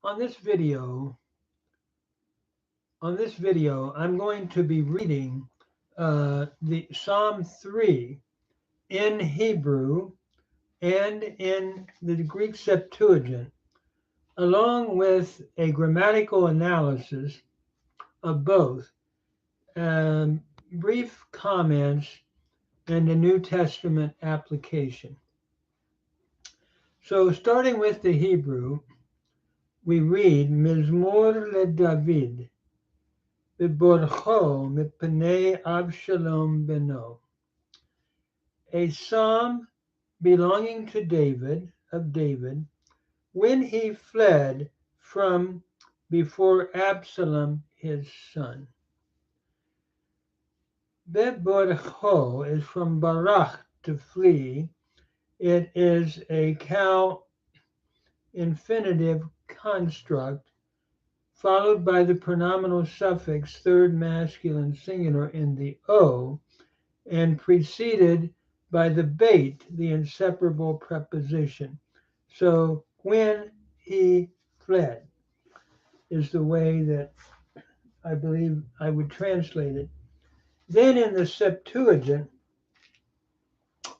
On this video, I'm going to be reading the Psalm 3 in Hebrew and in the Greek Septuagint, along with a grammatical analysis of both, and brief comments, and the New Testament application. So, starting with the Hebrew, we read Mizmor LeDavid, V'borcho mipnei Avshalom beno, a psalm belonging to David, when he fled from before Absalom his son. V'borcho is from barach, to flee. It is a cal infinitive construct followed by the pronominal suffix third masculine singular in the O, and preceded by the bait, the inseparable preposition. So when he fled is the way that I believe I would translate it. Then in the Septuagint,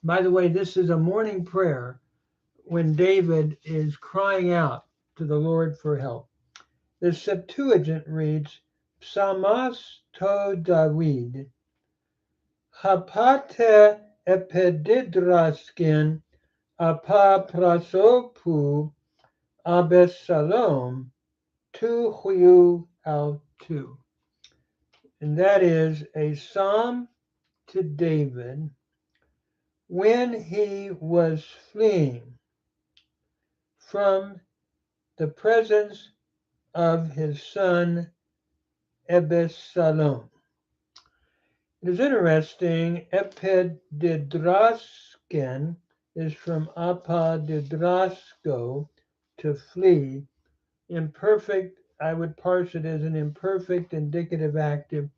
by the way, this is a morning prayer when David is crying out to the Lord for help. The Septuagint reads, Psalmas to David, Hapate epedidraskin apa prasopu abesalom tu huyu al tu. And that is a psalm to David when he was fleeing from the presence of his son Absalom. It is interesting, epedidrasken is from apadidrasko, to flee. Imperfect, I would parse it as an imperfect indicative active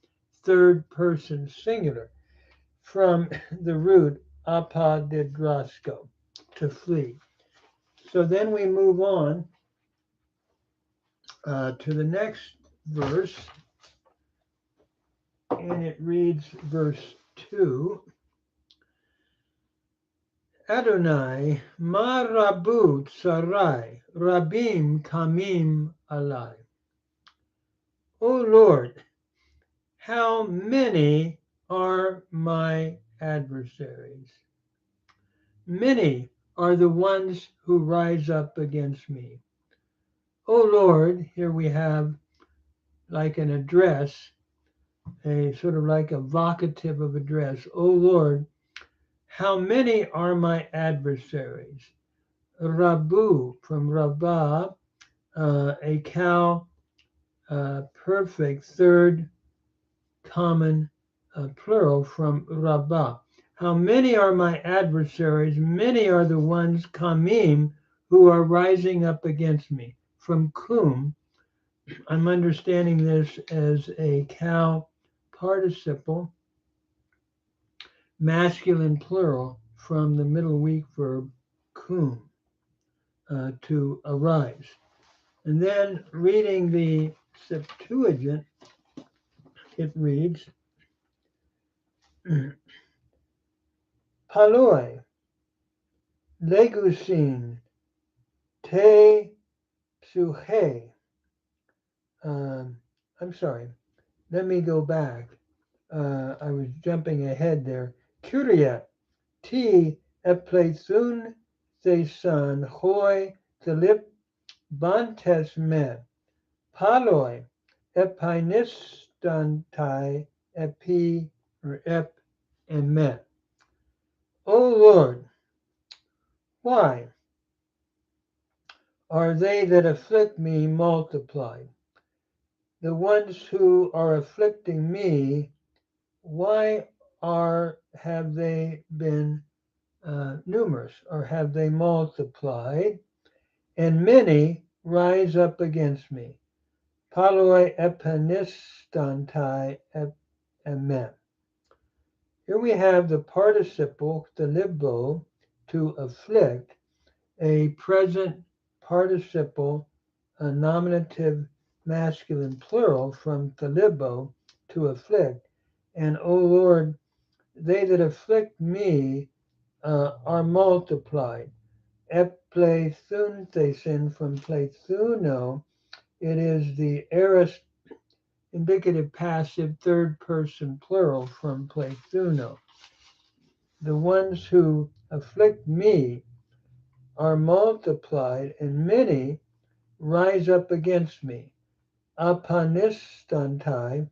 third person singular from the root apadidrasko, to flee. So then we move on to the next verse, and it reads verse 2. Adonai, ma rabu tsarai, rabim kamim alai. O Lord, how many are my adversaries? Many are the ones who rise up against me. O Lord, here we have like an address, a sort of like a vocative of address. O Lord, how many are my adversaries? Rabu, from Rabbah, a cow, perfect third common plural from Rabbah. How many are my adversaries? Many are the ones, kamim, who are rising up against me. From kum, I'm understanding this as a cow participle, masculine plural, from the middle weak verb kum, to arise. And then reading the Septuagint, it reads, Paloi, legusin, te psuche. I'm sorry, let me go back. I was jumping ahead there. Curia, ti epleithun thesan hoi telip bantes me. Paloi, epinistantai epi, or ep and me. O Lord, why are they that afflict me multiplied? The ones who are afflicting me, why have they been numerous, or have they multiplied? And many rise up against me. Paloi epinistantai emen. Here we have the participle, the libo, to afflict, a present participle a nominative masculine plural from thalibo, to afflict. And, O Lord, they that afflict me are multiplied. Epleithunthesin from pleithuno, it is the aorist indicative passive third person plural from pleithuno. The ones who afflict me are multiplied, and many rise up against me. Apanistantai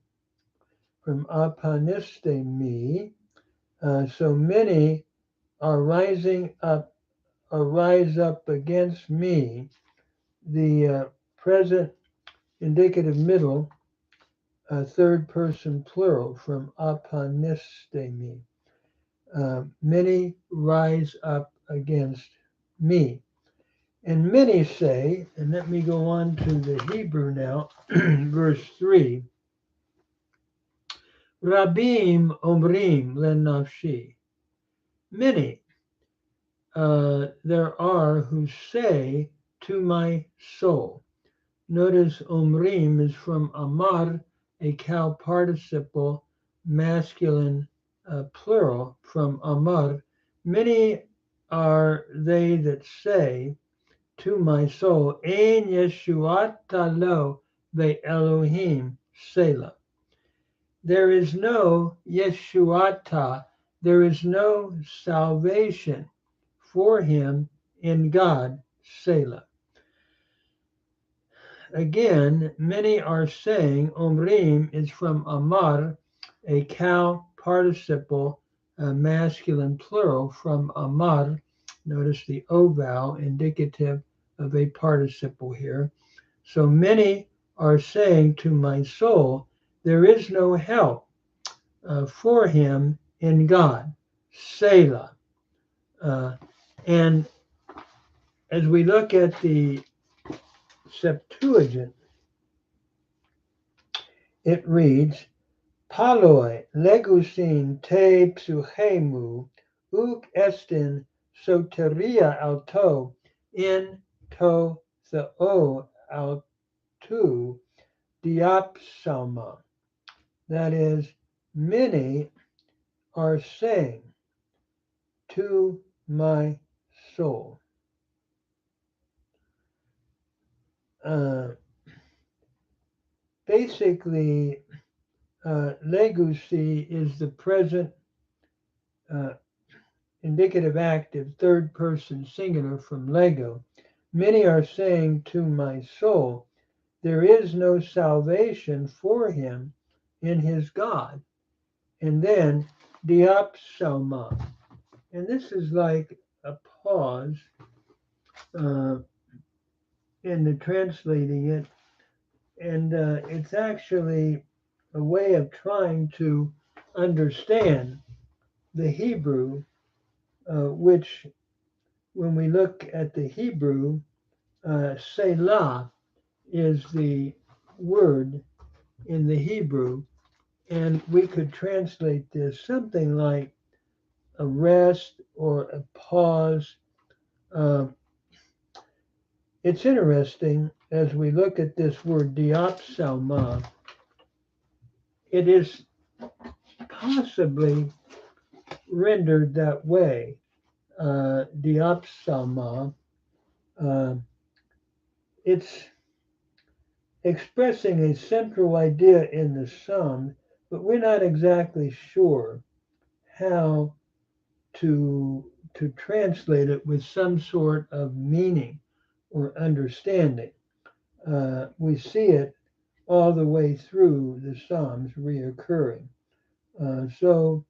from apaniste me. So many are rising up, rise up against me. The present indicative middle, third person plural from apanistemi. Many rise up against me. And many say, and let me go on to the Hebrew now, verse 3, Rabim omrim lenafshi. Many there are who say to my soul. Notice omrim is from amar, a cow participle, masculine plural from amar. Many are they that say to my soul, Ein Yeshuata lo ve Elohim Selah. There is no Yeshuata, there is no salvation for him in God, Selah. Again, many are saying, Omrim is from Amar, a cow participle, a masculine plural from Amar. Notice the O vowel indicative of a participle here. So many are saying to my soul, there is no help for him in God, Selah. And as we look at the Septuagint, it reads, Paloi legusin te psuchemu uk estin soteria auto in to theo autu diapsalma. That is, many are saying to my soul. Basically, legusi is the present indicative active third person singular from Lego. Many are saying to my soul, there is no salvation for him in his God. And then diapsalma. And this is like a pause in the translating it. And it's actually a way of trying to understand the Hebrew, which when we look at the Hebrew, Selah is the word in the Hebrew, and we could translate this something like a rest or a pause. It's interesting as we look at this word diapsalma, it is possibly rendered that way, diapsalma. It's expressing a central idea in the psalm, but we're not exactly sure how to translate it with some sort of meaning or understanding. We see it all the way through the Psalms reoccurring. So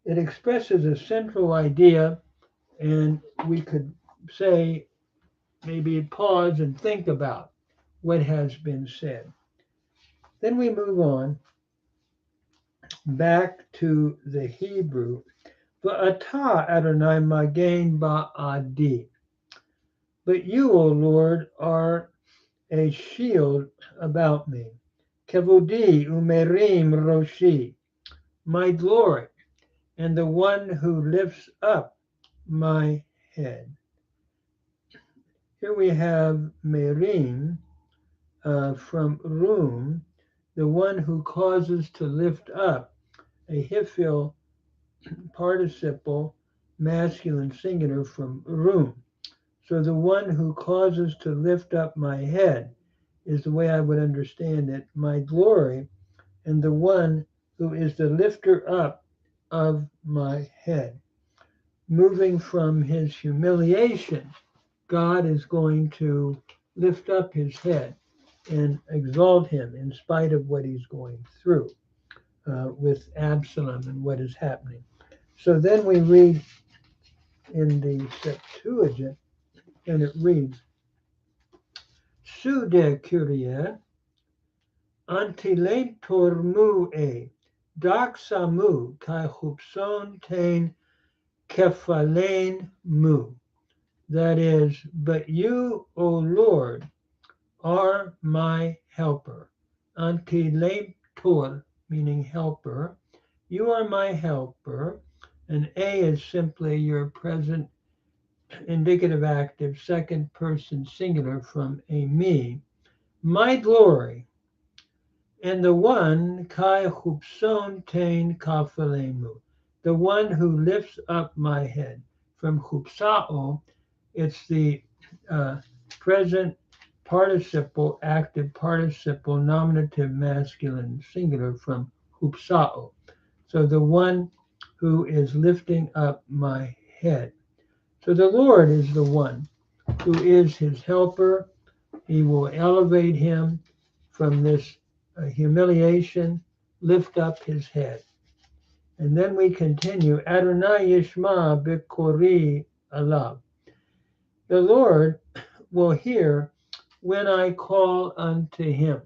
it expresses a central idea, and we could say maybe pause and think about what has been said. Then we move on back to the Hebrew. V'ata Adonai magen ba'adi. But you, O Lord, are a shield about me. Kevodi umerim roshi, my glory, and the one who lifts up my head. Here we have Merim from room, the one who causes to lift up, a Hiphil participle, masculine singular from room. So the one who causes to lift up my head is the way I would understand it, my glory, and the one who is the lifter up of my head. Moving from his humiliation, God is going to lift up his head and exalt him in spite of what he's going through with Absalom and what is happening. So then we read in the Septuagint, and it reads, Sude Kyrie, antiletor mu doxamu kai hupson tain kephalein mu. That is, but you, O Lord, are my helper. Antiletor, meaning helper. You are my helper. And A is simply your present indicative active, second person singular from a me. My glory. And the one, kai hupson tain kafalemu, the one who lifts up my head. From hupsao, it's the present participle, active participle, nominative masculine singular from hupsao. So the one who is lifting up my head. So the Lord is the one who is his helper. He will elevate him from this humiliation, lift up his head. And then we continue, Adonai Yishma Bikori Alav. The Lord will hear when I call unto him.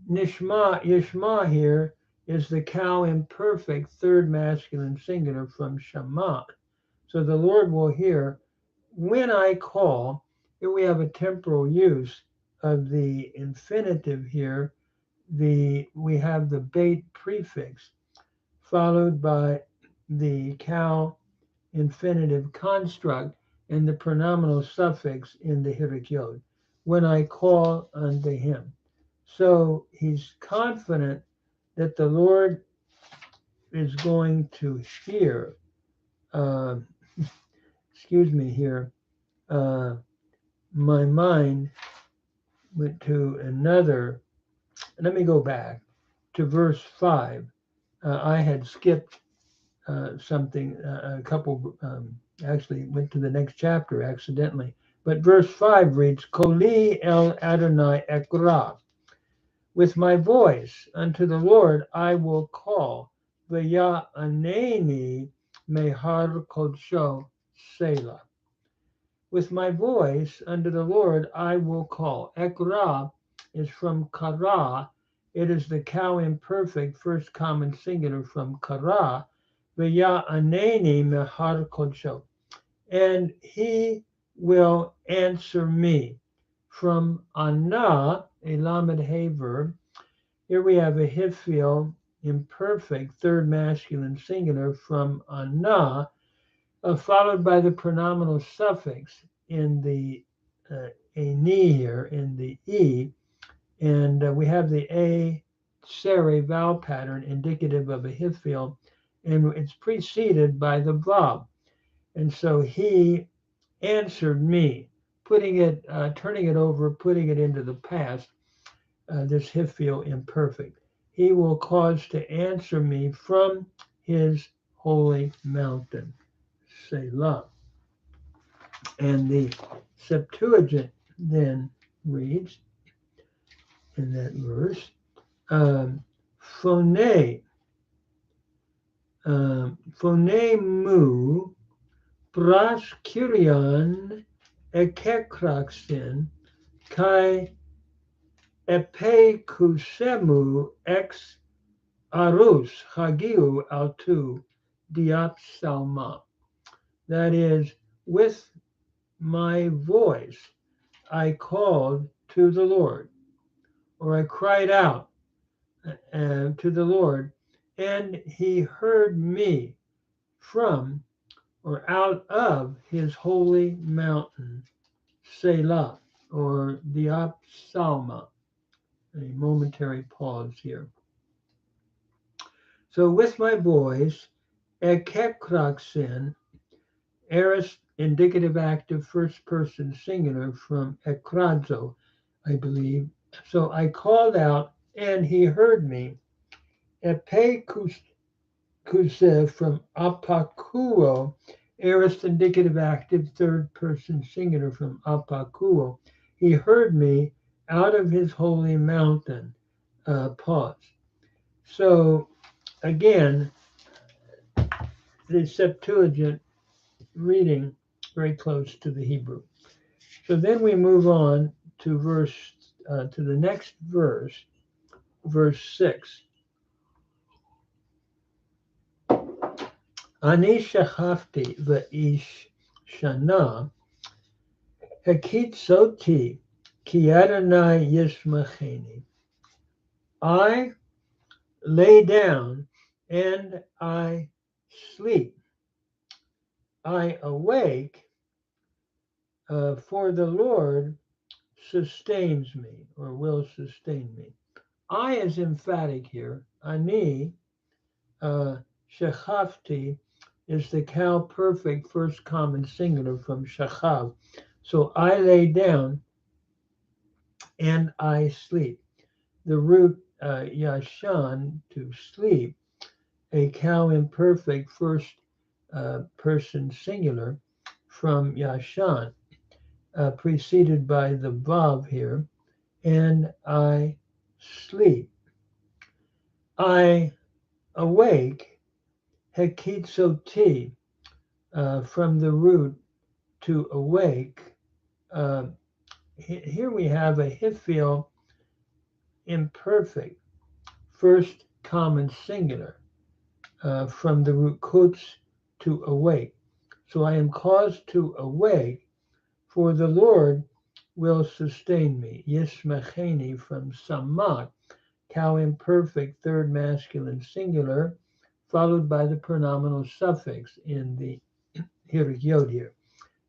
Nishma, Yishma here is the cow imperfect third masculine singular from Shema. So the Lord will hear when I call. Here we have a temporal use of the infinitive here. We have the bait prefix followed by the cow infinitive construct and the pronominal suffix in the hirik yod. When I call unto him. So he's confident that the Lord is going to hear. Excuse me here. My mind went to another. Let me go back to verse 5. I had skipped something, a couple, actually went to the next chapter accidentally. But verse 5 reads, Koli el Adonai ekra. With my voice unto the Lord I will call. V'ya aneni mehar kodsho Selah. With my voice unto the Lord I will call. Ekra is from kara. It is the cow imperfect first common singular from kara. V'ya aneni mehar kodsho. And he will answer me. From anah, a lamed hey verb. Here we have a hiphil imperfect third masculine singular from anah, followed by the pronominal suffix in the ani here, in the e, and we have the a sere vowel pattern indicative of a hiphil, and it's preceded by the vav. And so he answered me, putting it, turning it over, putting it into the past. This hiphil imperfect. He will cause to answer me from his holy mountain. Selah. And the Septuagint then reads in that verse, phone mu pras kyrion ekekraxin kai epekusemu ex arus hagiu altu diat salma. That is, with my voice I called to the Lord, or I cried out to the Lord, and he heard me from or out of his holy mountain, Selah, or the Opsalma. A momentary pause here. So with my boys, ekekraksin, aorist indicative active first person singular from ekrazo, I believe. So I called out and he heard me. Epe kuse from apakuo, aorist indicative active third person singular from apakuo. He heard me out of his holy mountain. Pause. So again, the Septuagint reading very close to the Hebrew. So then we move on to to the next verse, verse 6. Ani shachafti va'ish shana hakitzoti ki Adonai yismacheni. I lay down and I sleep. I awake, for the Lord sustains me or will sustain me. I is emphatic here. Ani, shechafti, is the cow perfect first common singular from shachav. So I lay down and I sleep. The root yashan, to sleep, a cow imperfect first person singular from yashan, preceded by the vav here, and I sleep. I awake, hekitzoti, from the root to awake. Here we have a hifil imperfect, first common singular, from the root kutz, to awake. So I am caused to awake, for the Lord will sustain me. Yismacheni from samak, cow imperfect, third masculine singular, followed by the pronominal suffix in the hiryod here,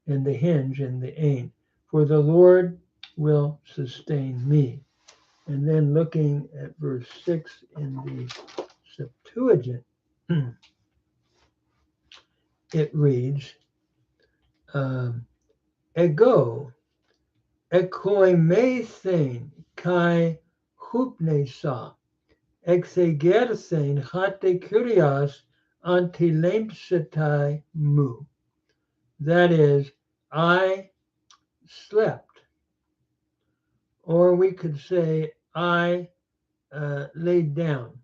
in the hinge in the ain. For the Lord will sustain me. And then looking at verse 6 in the Septuagint, it reads, Ego, ekoimethen kai hupnesa, exegerthen hate kurios antilempsetai mu. That is, I slept. Or we could say, I laid down,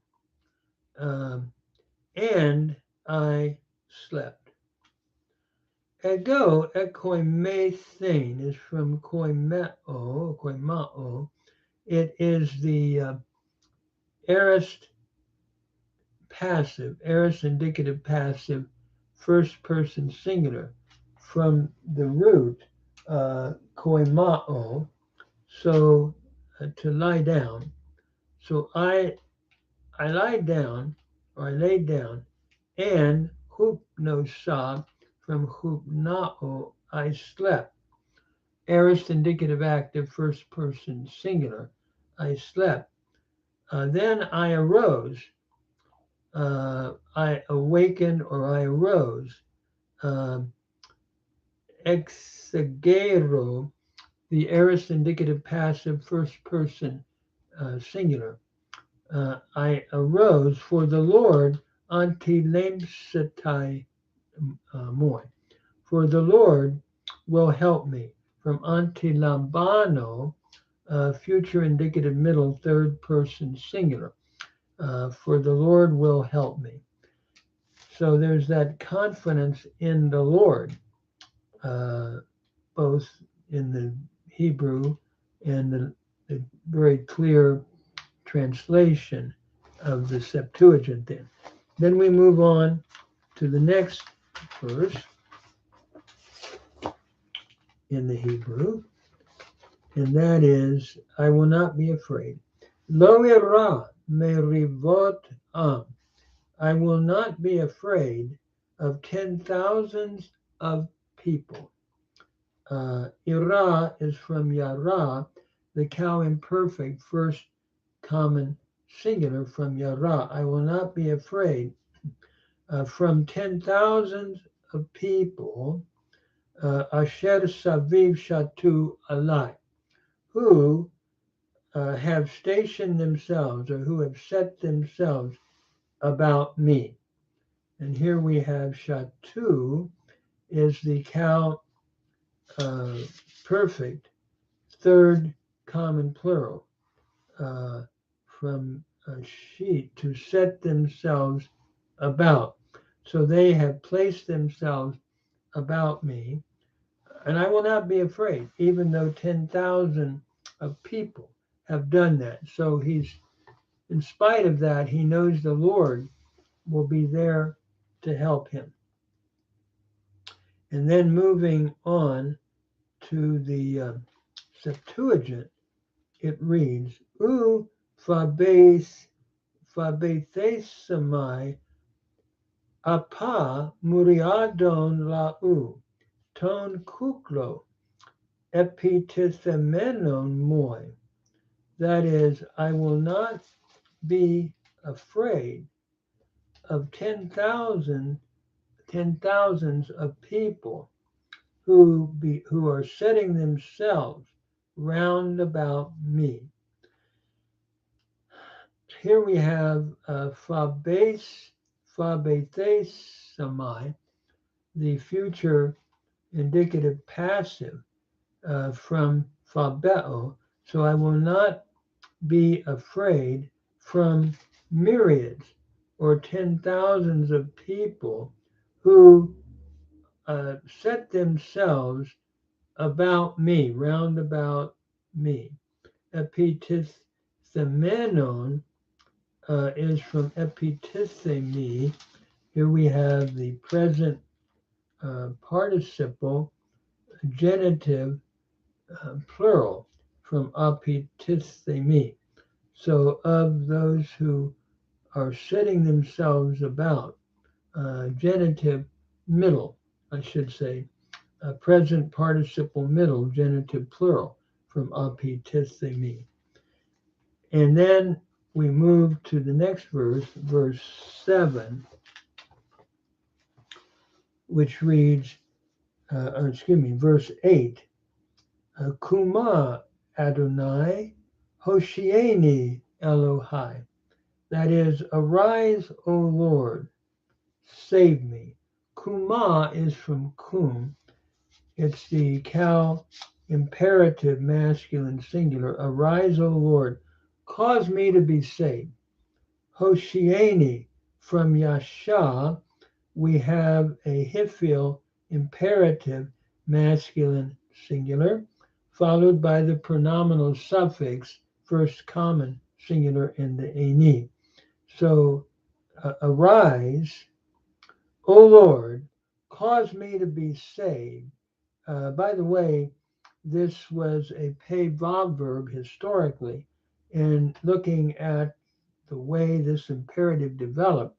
and I slept. Ego ekoimethen is from koimao. It is the aorist passive, aorist indicative passive, first person singular from the root koimao. So to lie down. So I lie down, or I laid down, and hupnosa from hupnao, I slept. Aorist indicative active first person singular, I slept. Then I arose, I awakened, or I arose. Exegero, the aorist indicative passive first person singular. I arose, for the Lord antilemsetai moi. For the Lord will help me. From antilambano, future indicative middle third person singular. For the Lord will help me. So there's that confidence in the Lord, both in the Hebrew and the very clear translation of the Septuagint then. Then we move on to the next verse in the Hebrew, and that is, I will not be afraid. Lo ira merivot am. I will not be afraid of 10,000s of people. Ira is from Yara, the cow imperfect, first common singular from Yara. I will not be afraid. From 10,000s of people, Asher Saviv Shatu Alai, who have stationed themselves or who have set themselves about me. And here we have Shatu is the cow perfect, third common plural from sheet, to set themselves about. So they have placed themselves about me, and I will not be afraid, even though 10,000 of people have done that. So he's, in spite of that, he knows the Lord will be there to help him. And then moving on to the Septuagint, it reads, U fabethesamai apa muriadon lau, ton kuklo epithamenon moi. That is, I will not be afraid of 10,000s of people who are setting themselves round about me. Here we have fabethesamai, the future indicative passive from fabeo. So I will not be afraid from myriads or 10,000s of people who set themselves about me, round about me. Epithamenon is from epithemi. Here we have the present participle genitive plural from epithemi. So of those who are setting themselves about, genitive middle, I should say, present participle middle, genitive plural from epithemi. And then we move to the next verse, verse 7, which reads, verse 8, Kuma Adonai Hoshieni Elohai. That is, arise, O Lord, save me. Kuma is from kum. It's the cow imperative masculine singular. Arise, O Lord, cause me to be saved. Hoshieni, from Yasha, we have a Hiphil imperative masculine singular, followed by the pronominal suffix first common singular in the Ani. So arise, O Lord, cause me to be saved. By the way, this was a paid verb historically, and looking at the way this imperative developed,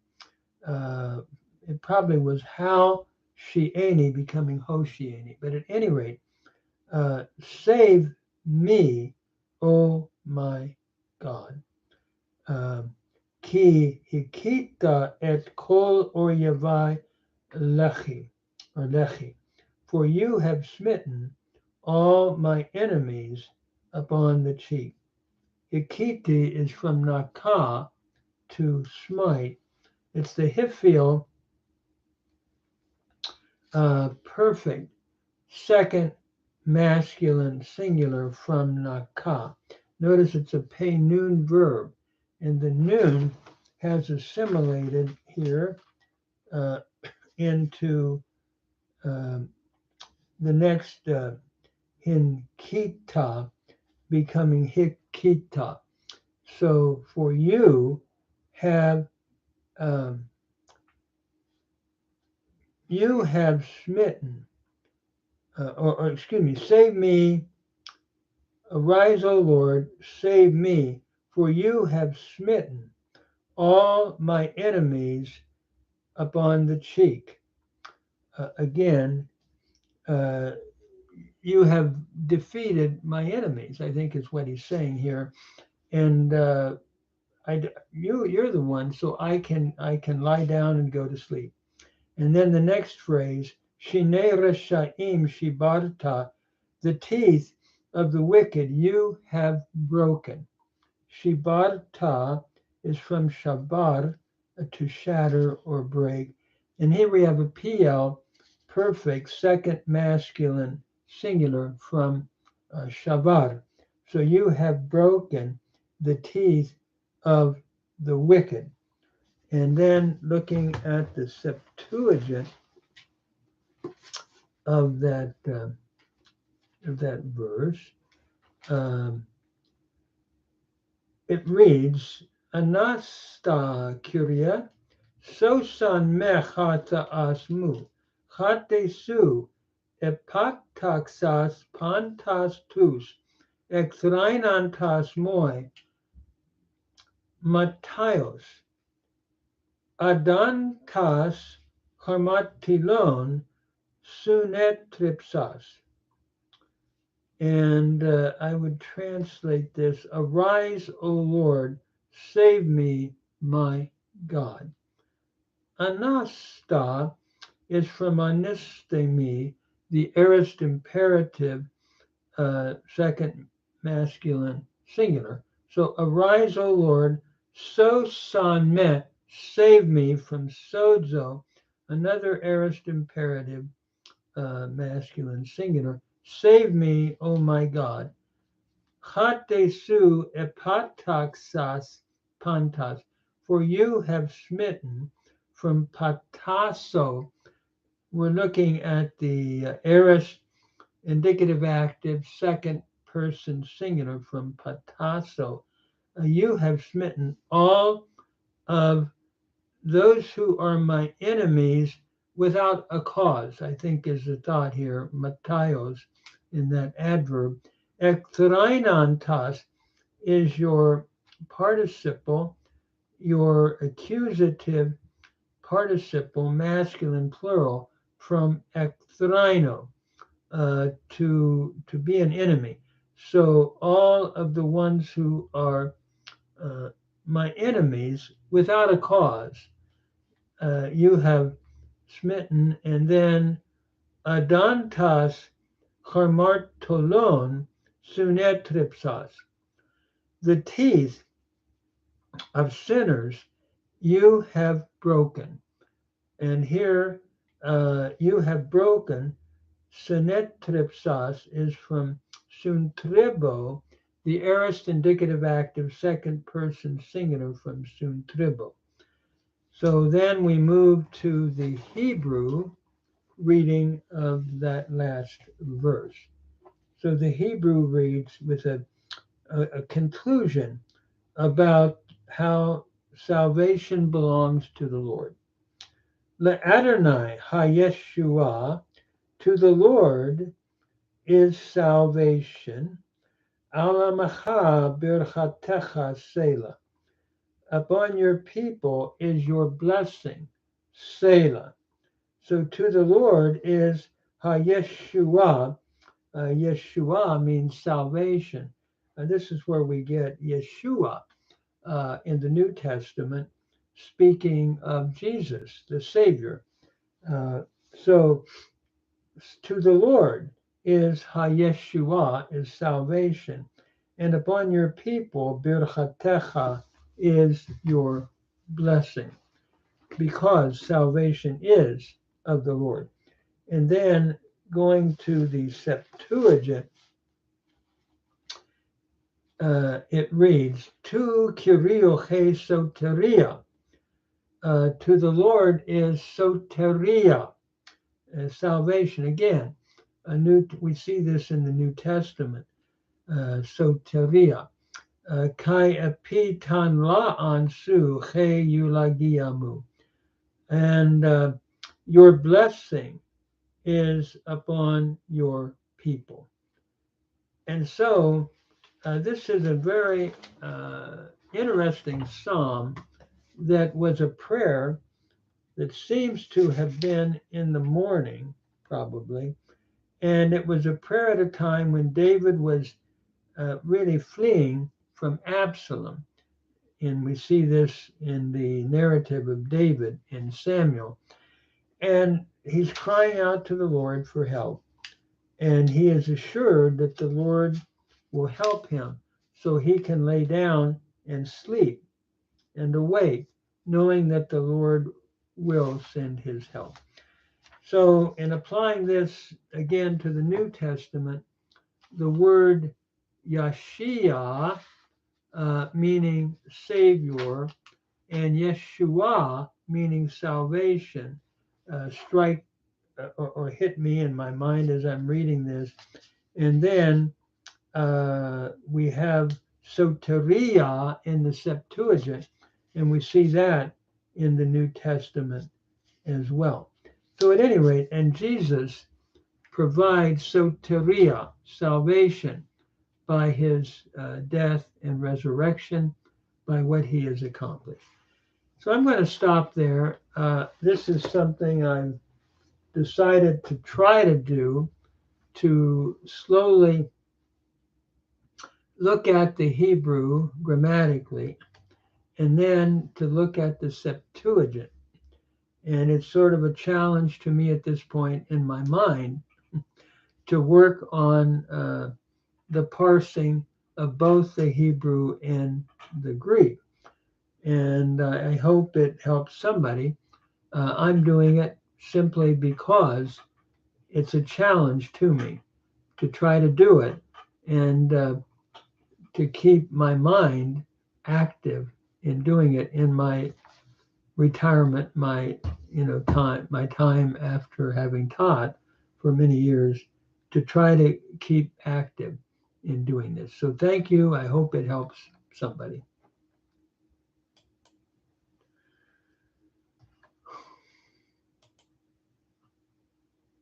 it probably was how Shieni becoming Hoshieni. But at any rate, save me, O my God. Ki hikita et kol oryavai lechi, for you have smitten all my enemies upon the cheek. Hikiti is from naka, to smite. It's the Hiphil perfect second masculine singular from naka. Notice it's a pay noon verb, and the noon has assimilated here into the next hinkita, becoming hikita. So for you have smitten, save me, arise, O Lord, save me, for you have smitten all my enemies upon the cheek. again, you have defeated my enemies, I think is what he's saying here. And you're the one, so I can lie down and go to sleep. And then the next phrase, Shinei Reshaim Shibarta, the teeth of the wicked you have broken. Shibarta is from shabar, to shatter or break. And here we have a PL, perfect, second masculine singular from shabar. So you have broken the teeth of the wicked. And then looking at the Septuagint of that verse, um, it reads, Anasta Curia, Sosan mechata asmu, Chatesu, Epaktaxas pantas tus, Extrainantas moi, Mataios, Adantas harmatilon, Sunetripsas. And I would translate this, Arise, O Lord, save me, my God. Anasta is from anistemi, the aorist imperative, second masculine singular. So arise, O Lord, so san me, save me from sozo, another aorist imperative, masculine singular. Save me, O my God. Chatesu epataxas pantas, for you have smitten from patasso. We're looking at the aorist indicative active second person singular from patasso. You have smitten all of those who are my enemies without a cause, I think is the thought here, Mataios, in that adverb. Ekthrainantas is your participle, your accusative participle, masculine plural, from ekthraino, to be an enemy. So all of the ones who are my enemies without a cause, you have smitten. And then adantas charmartolon sunetripsas, the teeth of sinners you have broken. And here you have broken, sunetripsas is from suntribo, the aorist indicative active second person singular from suntribo. So then we move to the Hebrew reading of that last verse. So the Hebrew reads with a conclusion about how salvation belongs to the Lord. LeAdonai HaYeshua, to the Lord is salvation. Alamacha birchatecha Selah. Upon your people is your blessing, Selah. So to the Lord is HaYeshua. Yeshua means salvation. And this is where we get Yeshua in the New Testament, speaking of Jesus, the Savior. So to the Lord is HaYeshua, is salvation. And upon your people, Birchatecha, is your blessing, because salvation is of the Lord. And then going to the Septuagint, it reads, Tu Kyrioi soteria. To the Lord is soteria, salvation. Again, we see this in the New Testament, soteria. Kai epitan la ansu he eulagiamu. And your blessing is upon your people. And so this is a very interesting psalm that was a prayer that seems to have been in the morning, probably. And it was a prayer at a time when David was really fleeing from Absalom. And we see this in the narrative of David in Samuel. And he's crying out to the Lord for help. And he is assured that the Lord will help him so he can lay down and sleep and awake, knowing that the Lord will send his help. So, in applying this again to the New Testament, the word Yashia, meaning Savior, and Yeshua, meaning salvation, strike or hit me in my mind as I'm reading this. And then we have soteria in the Septuagint, and we see that in the New Testament as well. So at any rate, and Jesus provides soteria, salvation, by his death and resurrection, by what he has accomplished. So I'm going to stop there. This is something I've decided to try to do, to slowly look at the Hebrew grammatically, and then to look at the Septuagint. And it's sort of a challenge to me at this point in my mind to work on the parsing of both the Hebrew and the Greek. And I hope it helps somebody. I'm doing it simply because it's a challenge to me to try to do it and to keep my mind active in doing it in my retirement, my time after having taught for many years, to try to keep active in doing this. So thank you. I hope it helps somebody.